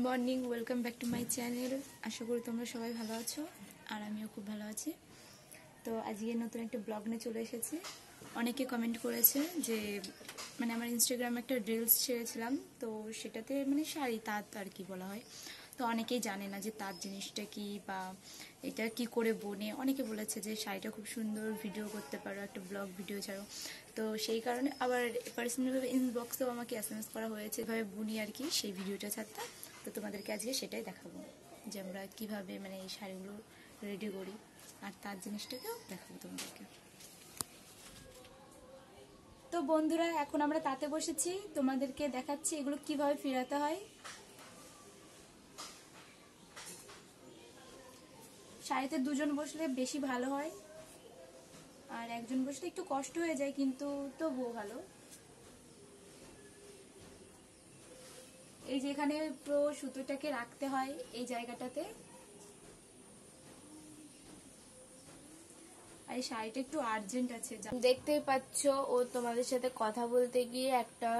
Morning, welcome back to my channel. আশা করি তোমরা সবাই ভালো আছো আর আমিও খুব ভালো আছি। তো আজকে নতুন একটা ব্লগ নিয়ে চলে এসেছি। অনেকে কমেন্ট করেছে যে আমার ইনস্টাগ্রামে একটা রিলস ছেড়েছিলাম, তো সেটাতে শাড়ি তাঁত আর কি বলা হয়। তো অনেকেই জানে না যে তাঁত জিনিসটা কি বা এটা কি করে বোনে। অনেকে বলেছে যে শাড়িটা খুব সুন্দর, ভিডিও করতে পারো, একটা ব্লগ ভিডিও ছাড়ো। তো সেই কারণে আবার পার্সোনালভাবে ইনবক্সেও আমাকে SMS করা হয়েছে এভাবে বুনি আর কি, সেই ভিডিওটা ছাড়তে। তো তোমাদেরকে আজকে সেটাই দেখাবো যে আমরা কীভাবে এই শাড়িগুলো রেডি করি, আর তার জিনিসটাকেও দেখাবো তোমাদেরকে। তো বন্ধুরা, এখন আমরা তাতে বসেছি, তোমাদেরকে দেখাচ্ছি এগুলো কিভাবে ফিরাতে হয়। শাড়িতে দুজন বসলে বেশি ভালো হয়, আর একজন বসলে একটু কষ্ট হয়ে যায়, কিন্তু তবুও ভালো। এই যে এখানে পুরো সুতোটাকে রাখতে হয় এই জায়গাটাতে। আর এই শাড়িটা একটু আর্জেন্ট আছে, দেখতেই পাচ্ছ ও তোমাদের সাথে কথা বলতে গিয়ে একটা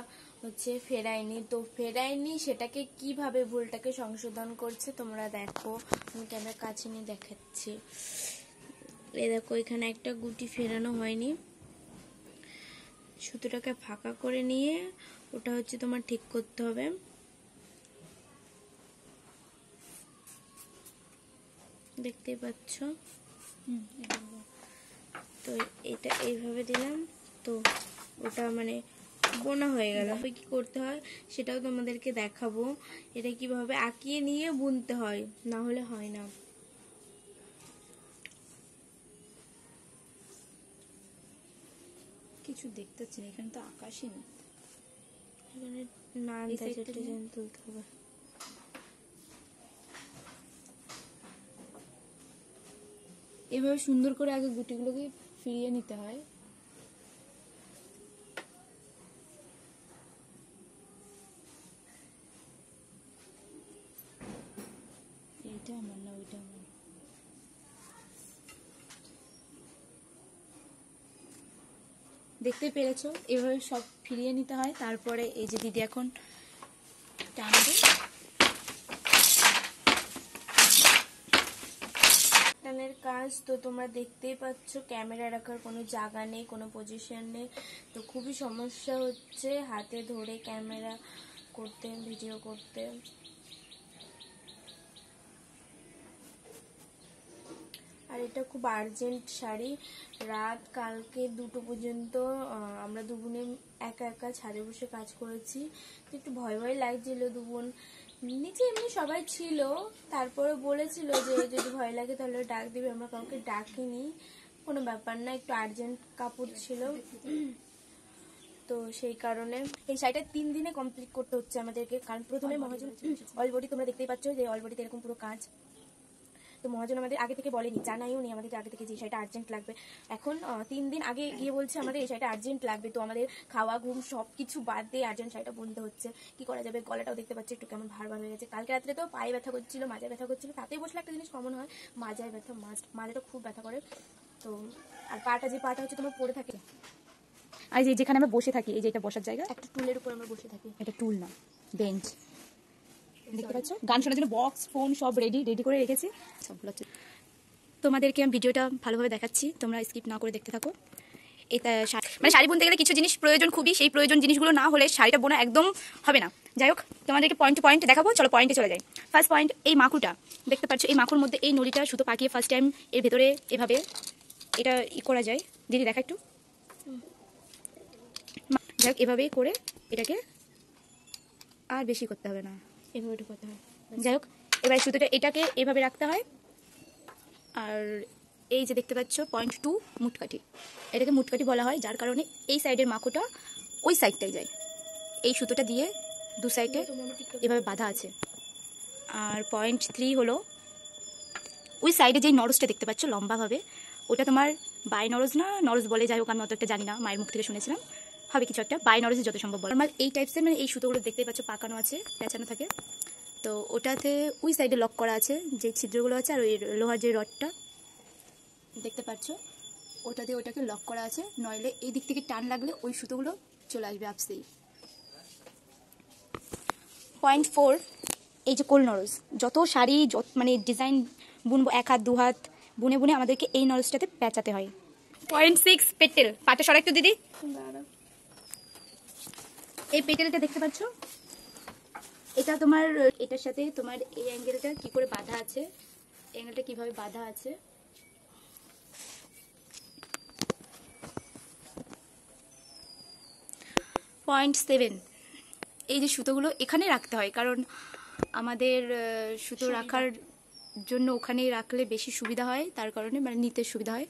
ফেরায়নি, তো ফেরায়নি সেটাকে কিভাবে ভুলটাকে সংশোধন করছে তোমরা দেখো। আমি ক্যামেরা কাছে নিয়ে দেখাচ্ছি। এই দেখো, এখানে একটা গুটি ফেরানো হয়নি, সুতোটাকে ফাঁকা করে নিয়ে ওটা তোমার ঠিক করতে হবে। দেখতেই পাচ্ছ। তো এটা এইভাবে দিলাম, তো ওটা বোনা হয়ে গেল। কি করতে হয় সেটাও তোমাদেরকে দেখাবো। এটা কিভাবে আঁকিয়ে নিয়ে বুনতে হয়, না হলে হয় না। কিছু দেখতে পাচ্ছি না, এখানে তো আকাশই না। এখানে না ডিজাইন তুলতে হবে। এভাবে সুন্দর করে আগে গুটিগুলোকে ফিরিয়ে নিতে হয়। এইটা আমার না, ওইটা আমার। দেখতে পেরেছো, এভাবে সব ফিরিয়ে নিতে হয়। তারপরে এই যে দিদি এখন টানবে, টানের কাজ তো তোমরা দেখতেই পাচ্ছ। ক্যামেরা রাখার কোনো জায়গা নেই, কোনো পজিশন নেই, তো খুবই সমস্যা হচ্ছে হাতে ধরে ক্যামেরা করতে, ভিডিও করতে। আর এটা খুব আর্জেন্ট শাড়ি। রাত কালকে 2টো পর্যন্ত আমরা দুবোনে একা একা ছাদে বসে কাজ করেছি। একটু ভয় ভয় লাগছিল। দুবোন নিচে এমনি সবাই ছিল, তারপরে বলেছিল যে যদি ভয় লাগে তাহলে ডাক দিবে। আমরা কাউকে ডাকিনি, কোনো ব্যাপার না, একটু আর্জেন্ট কাপড় ছিল, তো সেই কারণে এই শাড়িটা 3 দিনে কমপ্লিট করতে হচ্ছে আমাদেরকে। কারণ প্রথমে মহাজন অলবডি, তোমরা দেখতেই পাচ্ছ যে অলবডিতে এরকম পুরো কাজ। তো মহাজন আমাদের আগে থেকে বলেনি, জানাইও নি আমাদের আগে থেকে যে শাড়িটা আর্জেন্ট লাগবে। এখন 3 দিন আগে গিয়ে বলছে আমাদের এই শাড়িটা আর্জেন্ট লাগবে। তো আমাদের খাওয়া ঘুম সবকিছু বাদ দিয়ে আর্জেন্ট শাড়িটা বুনতে হচ্ছে। কি করা যাবে, গলাটাও দেখতে পাচ্ছি একটু কেমন ভার ভার হয়ে গেছে। কালকে রাত্রে তো পায়ে ব্যথা করছিল, মাজায় ব্যথা করছিল। তাতেই বসলে একটা জিনিস কমন হয়, মাজায় ব্যথা, মাজাটা খুব ব্যথা করে। তো আর পাটা হচ্ছে তোমার পড়ে থাকে। আর যেখানে আমরা বসে থাকি, এই যে এটা বসার জায়গা, একটা টুলের উপর আমরা বসে থাকি। এটা টুল না, বেঞ্চ। দেখতে পাচ্ছ, গান শোনার জন্য বক্স, ফোন সব রেডি করে রেখেছি সবগুলো। তোমাদেরকে আমি ভিডিওটা ভালোভাবে দেখাচ্ছি, তোমরা স্কিপ না করে দেখতে থাকো। এটা শাড়ি বুনতে গেলে কিছু জিনিস প্রয়োজন খুবই, সেই প্রয়োজন জিনিসগুলো না হলে শাড়িটা বোনা একদম হবে না। যাই হোক, তোমাদেরকে পয়েন্ট টু পয়েন্ট দেখাবো, চলো পয়েন্টে চলে যাই। ফার্স্ট পয়েন্ট, এই মাকুটা দেখতে পাচ্ছ, এই মাকুর মধ্যে এই নলিটা সুতো পাকিয়ে ফার্স্ট টাইম এর ভেতরে এভাবে এটা করা যায়। দিদি দেখা একটু। যাই হোক, এভাবেই করে এটাকে আর বেশি করতে হবে না, এভাবে করতে হয়। যাই হোক, এবার সুতোটা এটাকে এভাবে রাখতে হয়। আর এই যে দেখতে পাচ্ছ পয়েন্ট 2 মুটকাঠি, এটাকে মুটকাঠি বলা হয়, যার কারণে এই সাইডের মাকুটা ওই সাইডটাই যায়। এই সুতোটা দিয়ে দু সাইডে এভাবে বাঁধা আছে। আর পয়েন্ট 3 হলো ওই সাইডে যেই নরসটা দেখতে পাচ্ছ লম্বাভাবে, ওটা তোমার বাই নরস না নরস বলে, যাই হোক আমি অত একটা জানি না, মায়ের মুখ থেকে শুনেছিলাম, হবে কিছু একটা। বাই নরস যত সম্ভব নরমাল এই টাইপসের, এই সুতোগুলো দেখতেই পাচ্ছ পাকানো আছে, পেঁচানো থাকে। তো ওটাতে ওই সাইডে লক করা আছে যে ছিদ্রগুলো আছে, আর ওই লোহার যে রডটা দেখতে পাচ্ছ ওটা দিয়ে ওটাকে লক করা আছে, নইলে এই দিক থেকে টান লাগলে ওই সুতোগুলো চলে আসবে আপসেই। পয়েন্ট 4, এই যে কোল নরস, যত শাড়ি মানে ডিজাইন বুনবো, 1 হাত 2 হাত বুনে বুনে আমাদেরকে এই নরসটাতে পেঁচাতে হয়। 0.6 পেটেল, পাটা সরা একটু দিদি। এই পেটেলটা দেখতে পাচ্ছ, এটা তোমার এটার সাথে তোমার এই অ্যাঙ্গেলটা কি করে বাঁধা আছে, অ্যাঙ্গেলটা কিভাবে বাঁধা আছে। পয়েন্ট 7, এই যে সুতোগুলো এখানে রাখতে হয়, কারণ আমাদের সুতো রাখার জন্য ওখানেই রাখলে বেশি সুবিধা হয়, তার কারণে মানে নিতে সুবিধা হয়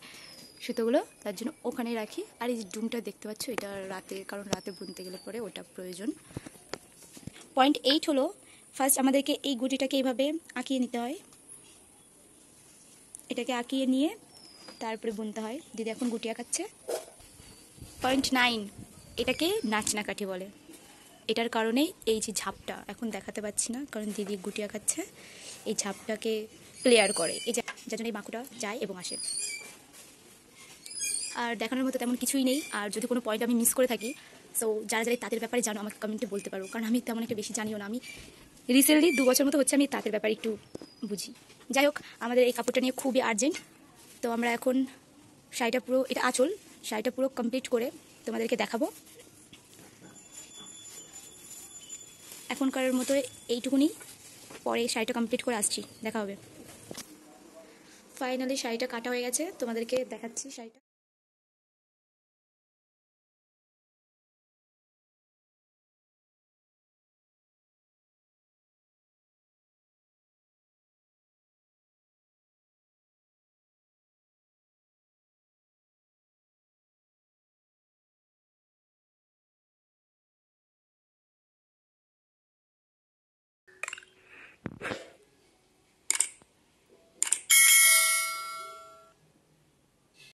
সুতোগুলো, তার জন্য ওখানেই রাখি। আর এই যে ডুমটা দেখতে পাচ্ছ, এটা রাতে, কারণ রাতে বুনতে গেলে পরে ওটা প্রয়োজন। 0.8 হলো, ফার্স্ট আমাদেরকে এই গুটিটাকে এইভাবে আঁকিয়ে নিতে হয়, এটাকে আঁকিয়ে নিয়ে তারপরে বুনতে হয়। দিদি এখন গুটি আঁকাচ্ছে। 0.9, এটাকে নাচনা কাঠি বলে। এটার কারণেই এই যে ঝাপটা এখন দেখাতে পাচ্ছি না, কারণ দিদি গুটি আঁকাচ্ছে, এই ঝাপটাকে ক্লিয়ার করে, এই যার জন্য এই মাকুটা যায় এবং আসে। আর দেখানোর মতো তেমন কিছুই নেই। আর যদি কোনো পয়েন্ট আমি মিস করে থাকি, সো যারা যারা তাদের ব্যাপারে জানো আমাকে কমেন্টে বলতে পারো, কারণ আমি তেমন একটা বেশি জানিও না। আমি রিসেন্টলি 2 বছর মতো হচ্ছে আমি তাদের ব্যাপারে একটু বুঝি। যাই হোক, আমাদের এই কাপড়টা নিয়ে খুবই আর্জেন্ট, তো আমরা এখন শাড়িটা পুরো, এটা আঁচল, শাড়িটা পুরো কমপ্লিট করে তোমাদেরকে দেখাবো। এখনকার মতো এইটুকুনি, পরে শাড়িটা কমপ্লিট করে আসছি, দেখা হবে। ফাইনালি শাড়িটা কাটা হয়ে গেছে, তোমাদেরকে দেখাচ্ছি শাড়িটা।